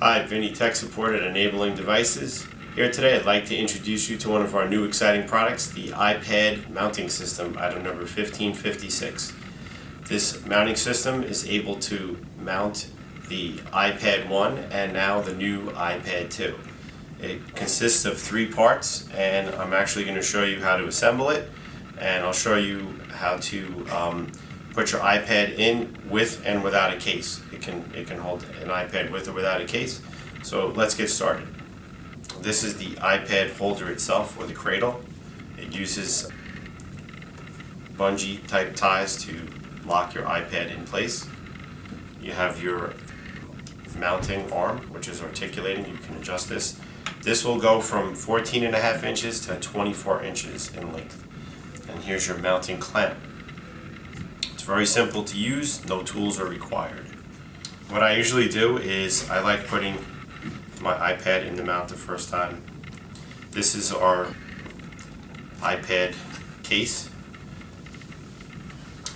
Hi, Vinny, tech support at Enabling Devices. Here today I'd like to introduce you to one of our new exciting products, the iPad mounting system, item number 1556. This mounting system is able to mount the iPad 1 and now the new iPad 2. It consists of 3 parts, and I'm actually going to show you how to assemble it, and I'll show you how to put your iPad in with and without a case. It can hold an iPad with or without a case. So let's get started. This is the iPad holder itself, or the cradle. It uses bungee type ties to lock your iPad in place. You have your mounting arm, which is articulating. You can adjust this. This will go from 14.5 inches to 24 inches in length. And here's your mounting clamp. It's very simple to use, no tools are required. What I usually do is I like putting my iPad in the mount the first time. This is our iPad case,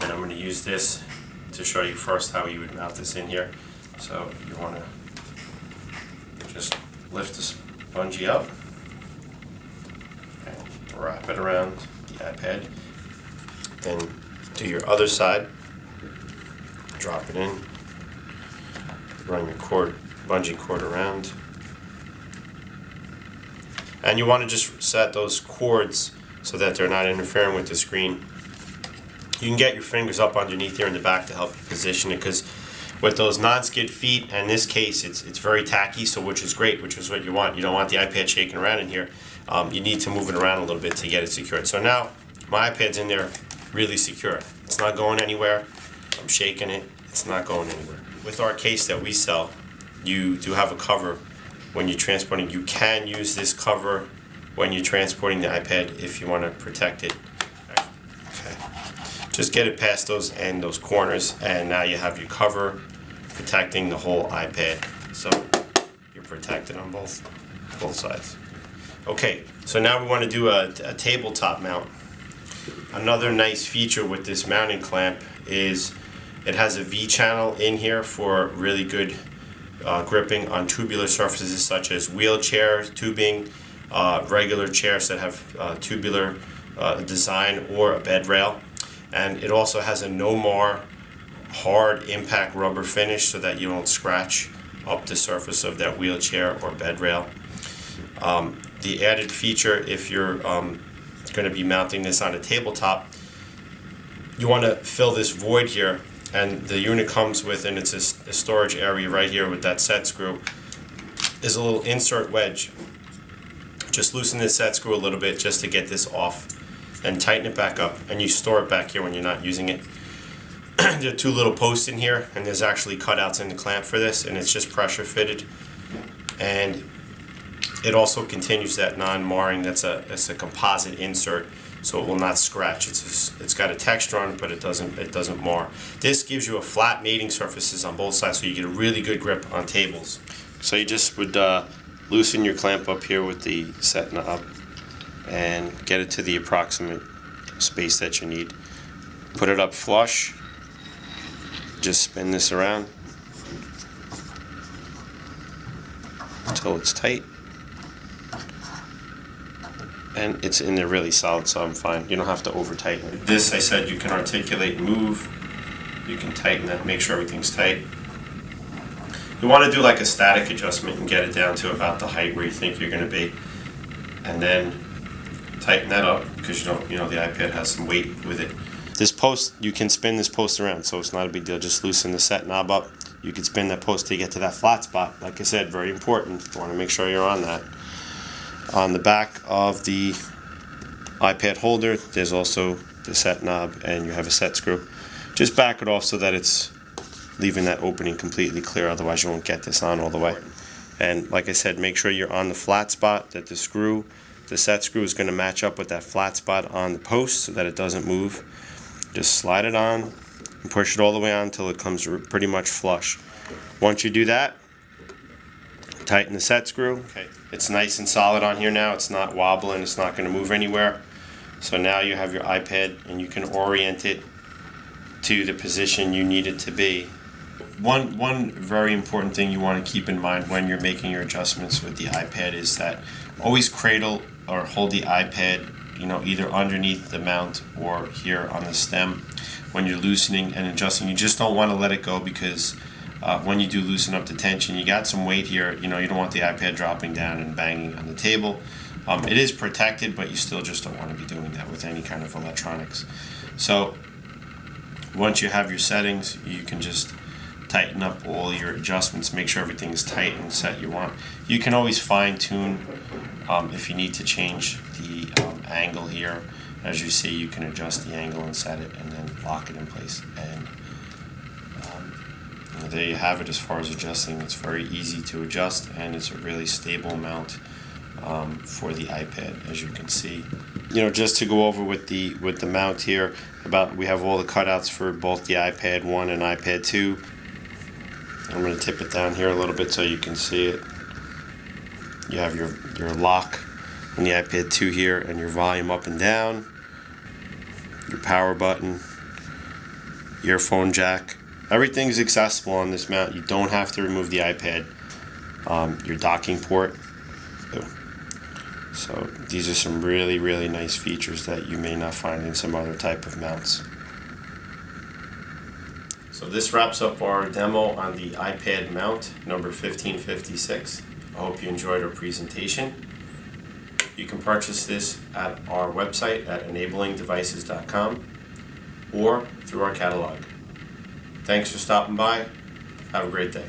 and I'm going to use this to show you first how you would mount this in here. So you want to just lift this bungee up and wrap it around the iPad. Then do your other side, drop it in, run your bungee cord around, and you want to just set those cords so that they're not interfering with the screen. You can get your fingers up underneath here in the back to help you position it, because with those non-skid feet and this case, it's very tacky, so which is great, which is what you want. You don't want the iPad shaking around in here. You need to move it around a little bit to get it secured. So now my iPad's in there really secure. It's not going anywhere. I'm shaking it. It's not going anywhere. With our case that we sell, you do have a cover when you're transporting. You can use this cover when you're transporting the iPad if you want to protect it. Okay. Just get it past those corners, and now you have your cover protecting the whole iPad. So you're protected on both sides. Okay, so now we want to do a tabletop mount. Another nice feature with this mounting clamp is it has a V channel in here for really good gripping on tubular surfaces such as wheelchairs, tubing, regular chairs that have tubular design, or a bed rail. And it also has a no-mar hard impact rubber finish so that you don't scratch up the surface of that wheelchair or bed rail. The added feature, if you're going to be mounting this on a tabletop, you want to fill this void here, and the unit comes with, and it's a storage area right here with that set screw, is a little insert wedge. Just loosen this set screw a little bit just to get this off, and tighten it back up, and you store it back here when you're not using it. There are 2 little posts in here, and there's actually cutouts in the clamp for this, and it's just pressure fitted. And it also continues that non-marring. It's a composite insert, so it will not scratch. It's got a texture on it, but it doesn't mar. This gives you a flat mating surfaces on both sides, so you get a really good grip on tables. So you just would loosen your clamp up here with the set knob and get it to the approximate space that you need. Put it up flush. Just spin this around until it's tight. And it's in there really solid, so I'm fine. You don't have to over tighten it. This, I said, you can articulate and move. You can tighten that, make sure everything's tight. You want to do like a static adjustment and get it down to about the height where you think you're going to be, and then tighten that up, because the iPad has some weight with it. This post, you can spin this post around, so it's not a big deal. Just loosen the set knob up. You can spin that post to get to that flat spot. Like I said, very important. You want to make sure you're on that. On the back of the iPad holder, there's also the set knob, and you have a set screw. Just back it off so that it's leaving that opening completely clear, otherwise you won't get this on all the way. And like I said, make sure you're on the flat spot, that the set screw is going to match up with that flat spot on the post so that it doesn't move. Just slide it on and push it all the way on until it comes pretty much flush. Once you do that, tighten the set screw. Okay, it's nice and solid on here now. It's not wobbling. It's not going to move anywhere. So now you have your iPad, and you can orient it to the position you need it to be. one very important thing you want to keep in mind when you're making your adjustments with the iPad is that always cradle or hold the iPad, either underneath the mount or here on the stem when you're loosening and adjusting. You just don't want to let it go, because when you do loosen up the tension, you got some weight here. You don't want the iPad dropping down and banging on the table. It is protected, but you still just don't want to be doing that with any kind of electronics. So once you have your settings, you can just tighten up all your adjustments, make sure everything is tight and set you want. You can always fine tune if you need to change the angle here. As you see, you can adjust the angle and set it and then lock it in place. And there you have it as far as adjusting. It's very easy to adjust, and it's a really stable mount for the iPad, as you can see. Just to go over with the mount here, we have all the cutouts for both the iPad 1 and iPad 2. I'm going to tip it down here a little bit so you can see it. You have your lock on the iPad 2 here, and your volume up and down, your power button, earphone jack. Everything's accessible on this mount. You don't have to remove the iPad. Your docking port. So these are some really, really nice features that you may not find in some other type of mounts. So this wraps up our demo on the iPad mount number 1556. I hope you enjoyed our presentation. You can purchase this at our website at enablingdevices.com or through our catalog. Thanks for stopping by. Have a great day.